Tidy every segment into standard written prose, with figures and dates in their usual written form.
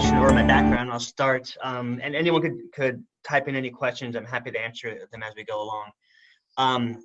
question or my background, I'll start, and anyone could type in any questions. I'm happy to answer them as we go along.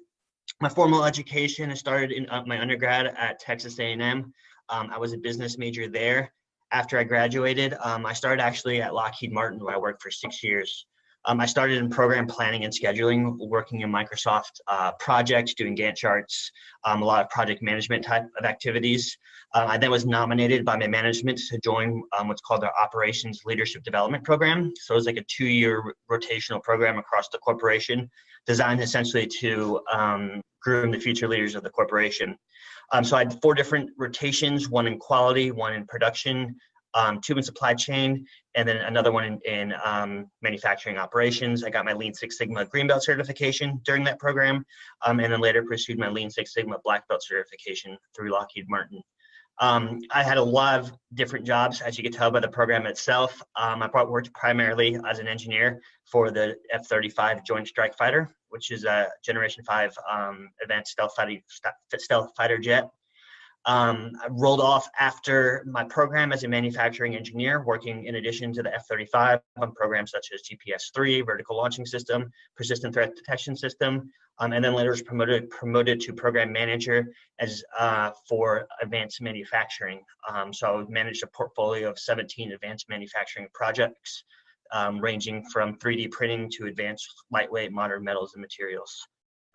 My formal education, I started in my undergrad at Texas A&M. I was a business major there. After I graduated, I started actually at Lockheed Martin, where I worked for 6 years. I started in program planning and scheduling, working in Microsoft projects, doing Gantt charts, a lot of project management type of activities. I then was nominated by my management to join what's called the Operations Leadership Development Program. So it was like a 2-year rotational program across the corporation, designed essentially to groom the future leaders of the corporation. So I had 4 different rotations, 1 in quality, 1 in production, 2 in supply chain, and then another one in manufacturing operations. I got my Lean Six Sigma Green Belt certification during that program, and then later pursued my Lean Six Sigma Black Belt certification through Lockheed Martin. I had a lot of different jobs, as you can tell by the program itself. I worked primarily as an engineer for the F-35 Joint Strike Fighter, which is a Generation 5 advanced stealth fighter jet. I rolled off after my program as a manufacturing engineer, working in addition to the F-35 on programs such as GPS-3, Vertical Launching System, Persistent Threat Detection System, and then later was promoted to program manager as for advanced manufacturing. So I managed a portfolio of 17 advanced manufacturing projects, ranging from 3D printing to advanced lightweight modern metals and materials.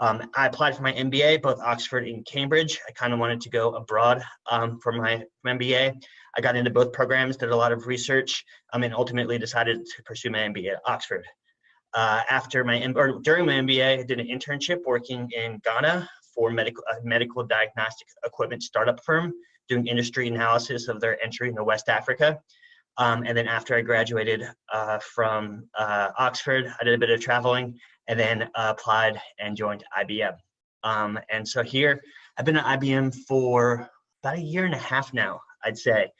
I applied for my MBA, both Oxford and Cambridge. I kind of wanted to go abroad for my MBA. I got into both programs, did a lot of research, and ultimately decided to pursue my MBA at Oxford. During my MBA, I did an internship working in Ghana for a medical diagnostic equipment startup firm, doing industry analysis of their entry into West Africa. And then after I graduated from Oxford, I did a bit of traveling and then applied and joined IBM. And so here, I've been at IBM for about 1.5 years now, I'd say,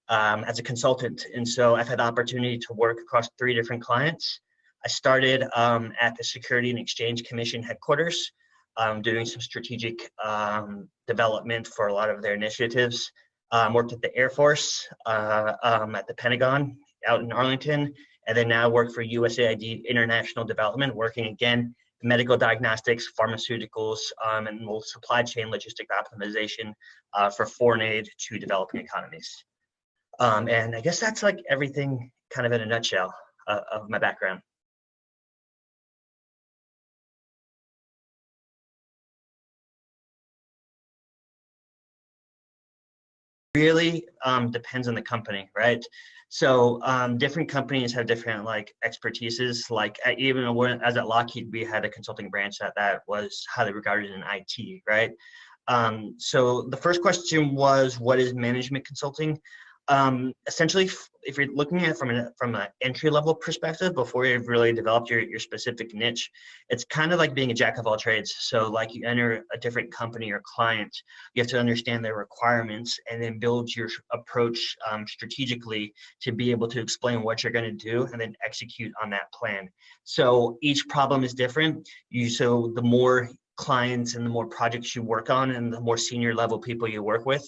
as a consultant. And so I've had the opportunity to work across 3 different clients. I started at the Security and Exchange Commission headquarters, doing some strategic development for a lot of their initiatives. Worked at the Air Force, at the Pentagon out in Arlington, and then now work for USAID International Development, working again, medical diagnostics, pharmaceuticals, and supply chain logistic optimization for foreign aid to developing economies. And I guess that's like everything kind of in a nutshell of my background. Really depends on the company, right? So different companies have different like expertises. Like even as at Lockheed, we had a consulting branch that was highly regarded in IT, right? So the first question was, what is management consulting? Essentially, if you're looking at it from an entry-level perspective, before you've really developed your specific niche, it's kind of like being a jack of all trades. So like you enter a different company or client, you have to understand their requirements and then build your approach strategically to be able to explain what you're going to do and then execute on that plan. So each problem is different. So the more clients and the more projects you work on and the more senior level people you work with,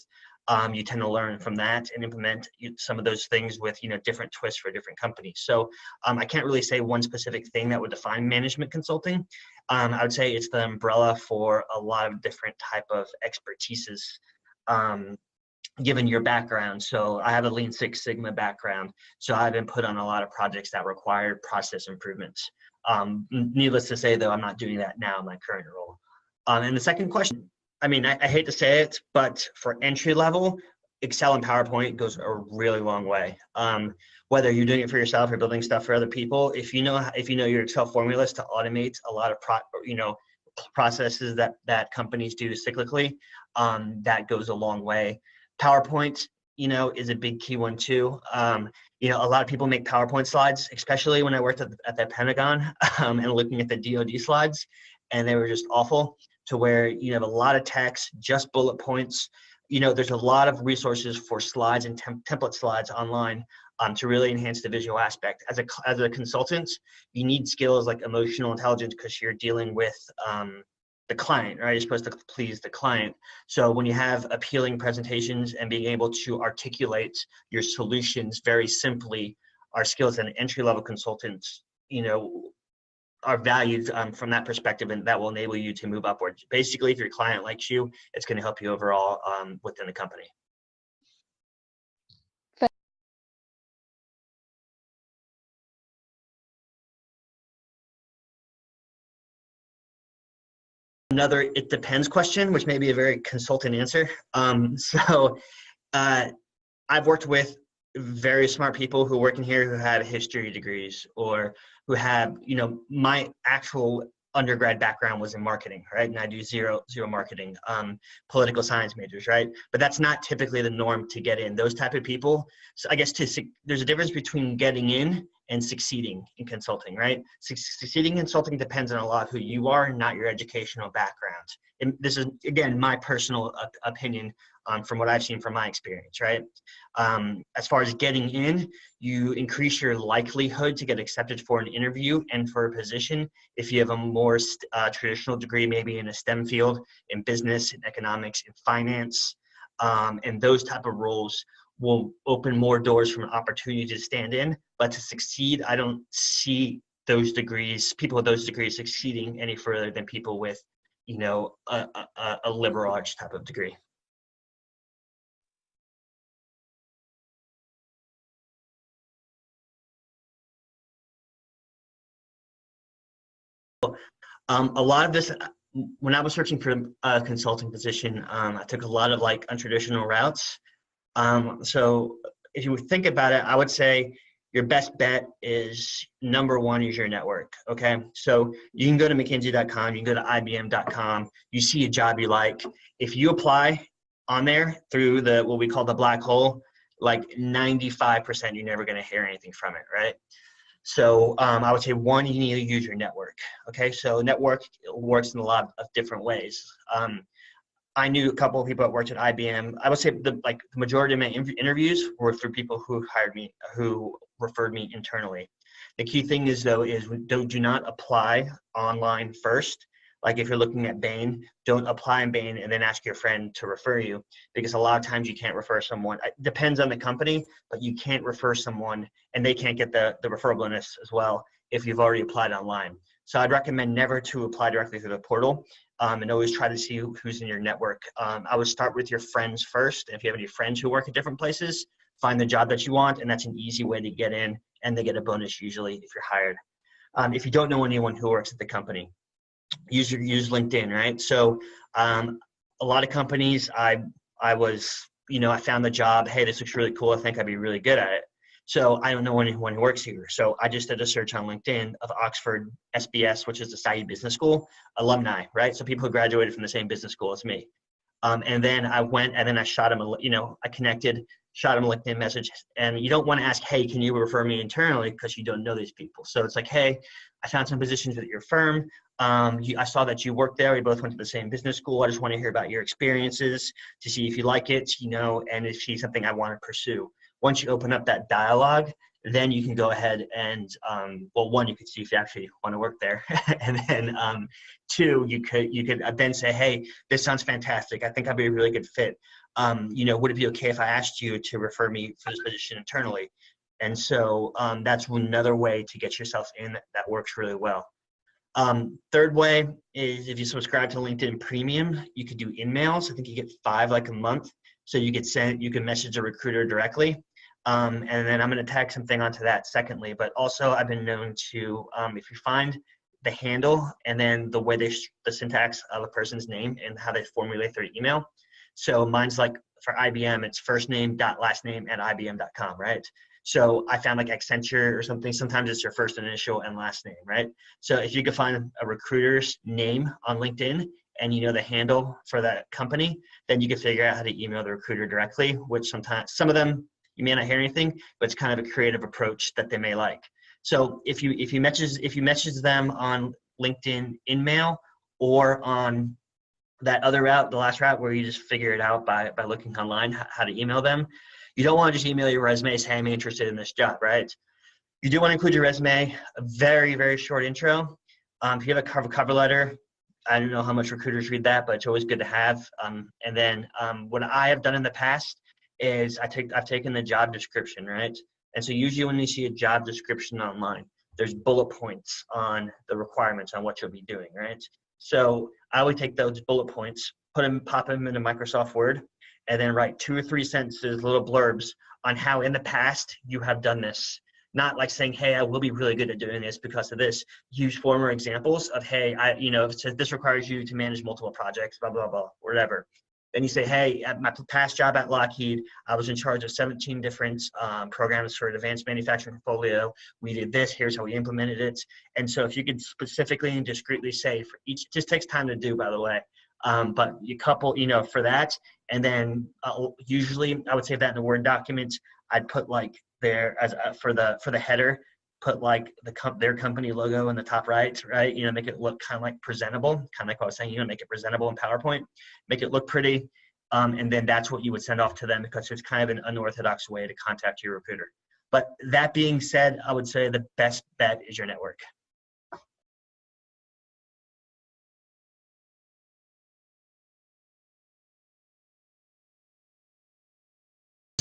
you tend to learn from that and implement some of those things with different twists for different companies. So I can't really say one specific thing that would define management consulting. I would say it's the umbrella for a lot of different type of expertises, given your background. So I have a Lean Six Sigma background, so I've been put on a lot of projects that required process improvements. Needless to say, though, I'm not doing that now in my current role. And the second question, I mean, I hate to say it, but for entry level, Excel and PowerPoint goes a really long way. Whether you're doing it for yourself or building stuff for other people, if you know your Excel formulas to automate a lot of processes that companies do cyclically, that goes a long way. PowerPoint, is a big key one too. A lot of people make PowerPoint slides, especially when I worked at the Pentagon and looking at the DoD slides, and they were just awful. To where you have a lot of text, just bullet points. There's a lot of resources for slides and template slides online to really enhance the visual aspect. As a consultant, you need skills like emotional intelligence because you're dealing with the client, right? You're supposed to please the client. So when you have appealing presentations and being able to articulate your solutions very simply, our skills as an entry-level consultants, are valued from that perspective, and that will enable you to move upwards. Basically, if your client likes you, it's going to help you overall within the company. Another it depends question, which may be a very consultant answer. I've worked with very smart people who work in here who have history degrees, or who have, my actual undergrad background was in marketing, right? And I do zero marketing, political science majors, right? But that's not typically the norm to get in. Those type of people, so I guess there's a difference between getting in and succeeding in consulting, right? Succeeding in consulting depends on a lot who you are, not your educational background. And this is, again, my personal opinion from what I've seen from my experience, right? As far as getting in, you increase your likelihood to get accepted for an interview and for a position if you have a more traditional degree, maybe in a STEM field, in business, in economics, in finance, and those type of roles will open more doors from an opportunity to stand in. But to succeed, I don't see people with those degrees succeeding any further than people with, a liberal arts type of degree. A lot of this, when I was searching for a consulting position, I took a lot of untraditional routes. So if you think about it, I would say your best bet is number one is your network. Okay. So you can go to McKinsey.com, you can go to IBM.com, you see a job you like. If you apply on there through what we call the black hole, 95%, you're never going to hear anything from it. Right. So I would say one, you need to use your network. Okay. So network works in a lot of different ways. I knew a couple of people that worked at IBM. I would say the majority of my interviews were through people who hired me, who referred me internally. The key thing is do not apply online first. Like if you're looking at Bain, don't apply in Bain and then ask your friend to refer you, because a lot of times you can't refer someone. It depends on the company, but you can't refer someone and they can't get the referral bonus as well if you've already applied online. So I'd recommend never to apply directly through the portal. And always try to see who's in your network. I would start with your friends first. And if you have any friends who work at different places, find the job that you want, and that's an easy way to get in, and they get a bonus usually if you're hired. If you don't know anyone who works at the company, use LinkedIn, right? So a lot of companies, I found the job, hey, this looks really cool, I think I'd be really good at it. So I don't know anyone who works here. So I just did a search on LinkedIn of Oxford SBS, which is the Saïd Business School alumni, right? So people who graduated from the same business school as me. And then I went and then I shot him, I connected, shot him a LinkedIn message. And you don't want to ask, hey, can you refer me internally? Because you don't know these people. So it's like, hey, I found some positions at your firm. I saw that you worked there. We both went to the same business school. I just want to hear about your experiences to see if you like it, and if it's something I want to pursue. Once you open up that dialogue, then you can go ahead and, one, you could see if you actually want to work there. And then two, you could then say, hey, this sounds fantastic. I think I'd be a really good fit. Would it be okay if I asked you to refer me for this position internally? And so that's another way to get yourself in that works really well. Third way is if you subscribe to LinkedIn Premium, you could do in-mails. I think you get 5 a month. So you can message a recruiter directly. And then I'm going to tag something onto that secondly, but also I've been known to, if you find the handle and then the way the syntax of a person's name and how they formulate their email. So mine's for IBM, it's first name dot last name at IBM.com, right? So I found Accenture or something, sometimes it's your first initial and last name, right? So if you could find a recruiter's name on LinkedIn and the handle for that company, then you can figure out how to email the recruiter directly, which sometimes, some of them, you may not hear anything, but it's kind of a creative approach that they may like. So if you message them on LinkedIn InMail or on that other route, the last route where you just figure it out by looking online how to email them, you don't want to just email your resume saying, hey, I'm interested in this job, right? You do want to include your resume, a very, very short intro. If you have a cover letter, I don't know how much recruiters read that, but it's always good to have. And then what I have done in the past is I've taken the job description, right? And so usually when you see a job description online, there's bullet points on the requirements on what you'll be doing, right? So I would take those bullet points, pop them into Microsoft Word, and then write 2 or 3 sentences, little blurbs on how in the past you have done this. Not like saying, hey, I will be really good at doing this because of this. Use former examples of, hey, if it says this requires you to manage multiple projects, blah, blah, blah, whatever. Then you say, hey, at my past job at Lockheed, I was in charge of 17 different programs for an advanced manufacturing portfolio. We did this, here's how we implemented it. And so if you could specifically and discreetly say for each, it just takes time to do, by the way. But you couple, for that, and then usually I would save that in a Word document. I'd put like for the header, put like their company logo in the top right, make it look kind of like presentable, kind of like what I was saying, make it presentable in PowerPoint, make it look pretty, and then that's what you would send off to them because it's kind of an unorthodox way to contact your recruiter. But that being said, I would say the best bet is your network.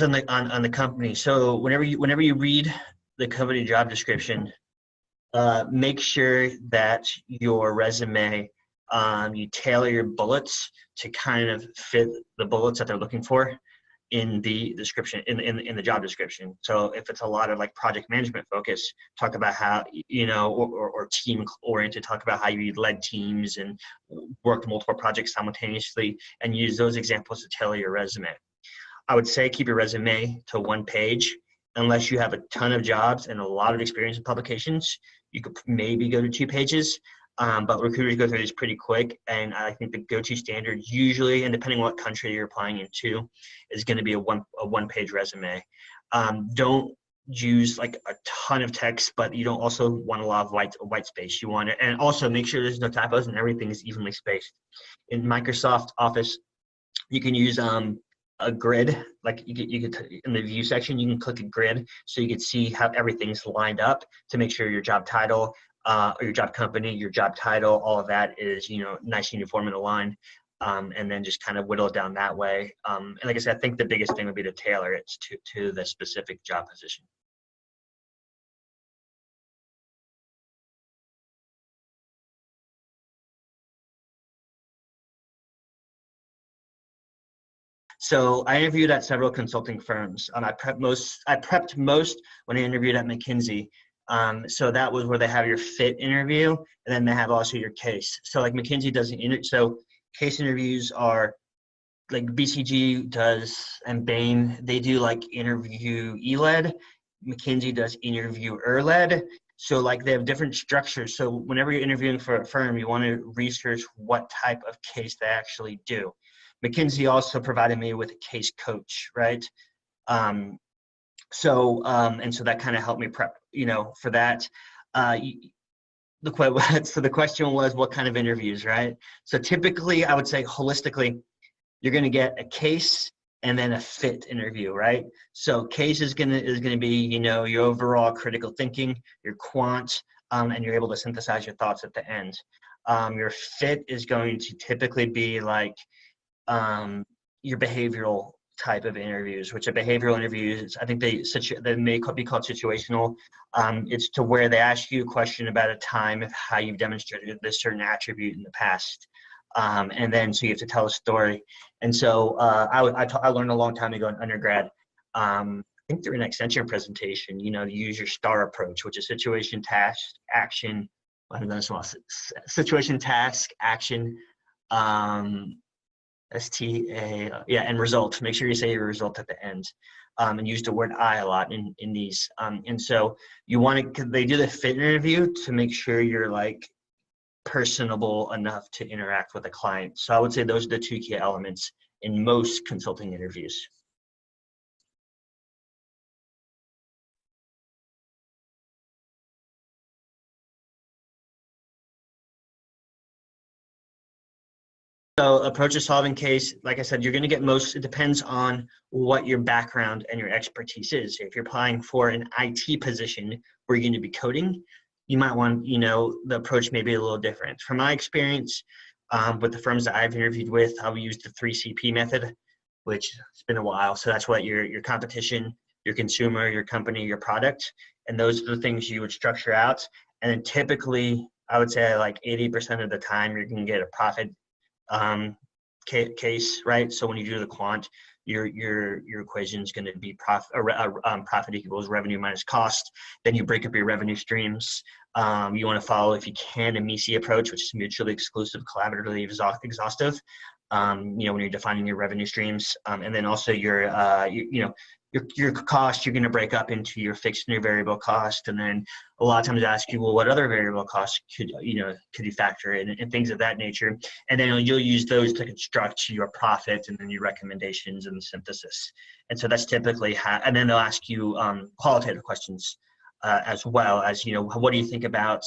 On the company. So whenever you read the company job description, make sure that your resume, you tailor your bullets to kind of fit the bullets that they're looking for in the description, in the job description. So if it's a lot of like project management focus, talk about how, or team oriented, talk about how you led teams and worked multiple projects simultaneously, and use those examples to tailor your resume. I would say keep your resume to 1 page, unless you have a ton of jobs and a lot of experience in publications. You could maybe go to 2 pages, but recruiters go through this pretty quick. And I think the go-to standard usually, and depending on what country you're applying into, is going to be a one-page resume. Don't use like a ton of text, but you don't also want a lot of white space. You want it, and also make sure there's no typos and everything is evenly spaced. In Microsoft Office, you can use a grid, like you could in the view section, you can click a grid so you can see how everything's lined up to make sure your job title, or your job company, your job title, all of that is, nice, uniform, and aligned. And then just kind of whittle it down that way. And like I said, I think the biggest thing would be to tailor it to the specific job position. So I interviewed at several consulting firms. I prepped most when I interviewed at McKinsey. So that was where they have your fit interview, and then they have also your case. So like McKinsey doesn't so case interviews are like BCG does, and Bain, they do like interviewee-led. McKinsey does interviewer-led. So like they have different structures. So whenever you're interviewing for a firm, you want to research what type of case they actually do. McKinsey also provided me with a case coach, right? And so that kind of helped me prep, for that. So the question was, what kind of interviews, right? So typically, I would say holistically, you're going to get a case and then a fit interview, right? So case is gonna be, your overall critical thinking, your quant, and you're able to synthesize your thoughts at the end. Your fit is going to typically be like your behavioral type of interviews, which a behavioral interview is, I think they may be called situational. It's to where they ask you a question about a time of how you've demonstrated this certain attribute in the past. And then so you have to tell a story. And so I learned a long time ago in undergrad, I think through an Accenture presentation, to use your STAR approach, which is situation, task, action, situation, task, action, and result. Make sure you say your result at the end, and use the word I a lot in these. And so they do the fit interview to make sure you're like personable enough to interact with a client. So I would say those are the 2 key elements in most consulting interviews. So approach a solving case, like I said, you're going to get it depends on what your background and your expertise is. If you're applying for an IT position where you're going to be coding, you might want, the approach may be a little different. From my experience, With the firms that I've interviewed with, I've used the 3CP method, which it's been a while. So that's what your competition, your consumer, your company, your product, and those are the things you would structure out. And then typically, I would say like 80% of the time, you're going to get a profit case, right? So when you do the quant, your equation is going to be profit equals revenue minus cost. Then you break up your revenue streams. You want to follow, if you can, a MECE approach, which is mutually exclusive, collaboratively exhaustive. When you're defining your revenue streams, and then also your cost, you're going to break up into your fixed and your variable cost. And then a lot of times I ask you, well, what other variable costs could you factor in, and things of that nature. And then you'll use those to construct your profit and then your recommendations and the synthesis. And so that's typically and then they'll ask you qualitative questions as well as, what do you think about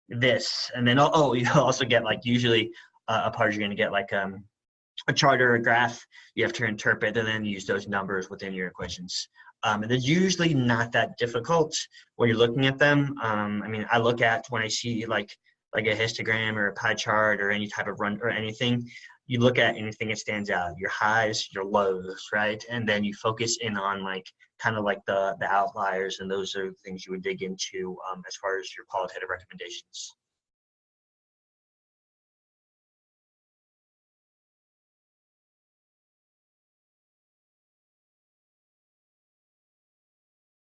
this? And then, you'll also get like usually a part you're going to get like a chart or a graph you have to interpret and then use those numbers within your equations. And they're usually not that difficult when you're looking at them. I look at when I see like a histogram or a pie chart or any type of run or anything, you look at anything that stands out, your highs, your lows, right? And then you focus in on kind of like the outliers, and those are things you would dig into as far as your qualitative recommendations.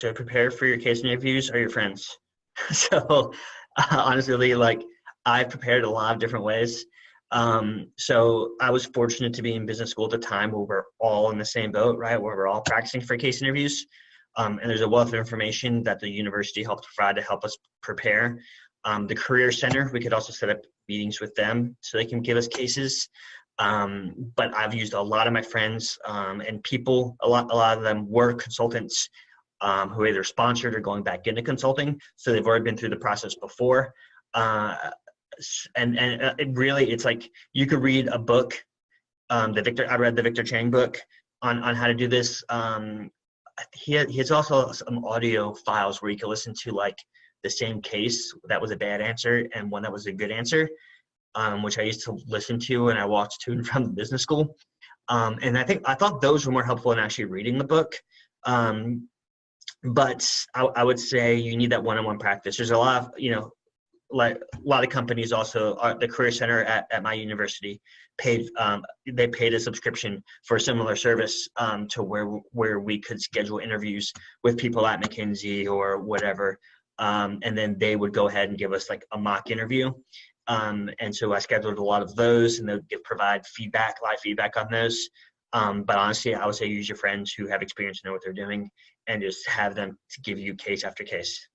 To prepare for your case interviews are your friends. So honestly, like I've prepared a lot of different ways. So I was fortunate to be in business school at the time where we're all in the same boat, right? Where we're all practicing for case interviews. And there's a wealth of information that the university helped provide to help us prepare. The Career Center, we could also set up meetings with them so they can give us cases. But I've used a lot of my friends and people, a lot of them were consultants who either sponsored or going back into consulting. So they've already been through the process before. And it's like you could read a book. I read the Victor Chang book on how to do this. He has also some audio files where you can listen to like the same case that was a bad answer and one that was a good answer, which I used to listen to and I watched to and from the business school. And I thought those were more helpful than actually reading the book. But I would say you need that one-on-one practice. There's a lot of, like a lot of companies also, the Career Center at my university paid a subscription for a similar service to where we could schedule interviews with people at McKinsey or whatever. And then they would go ahead and give us like a mock interview. And so I scheduled a lot of those, and they'll provide live feedback on those. But honestly, I would say use your friends who have experience and know what they're doing, and just have them to give you case after case.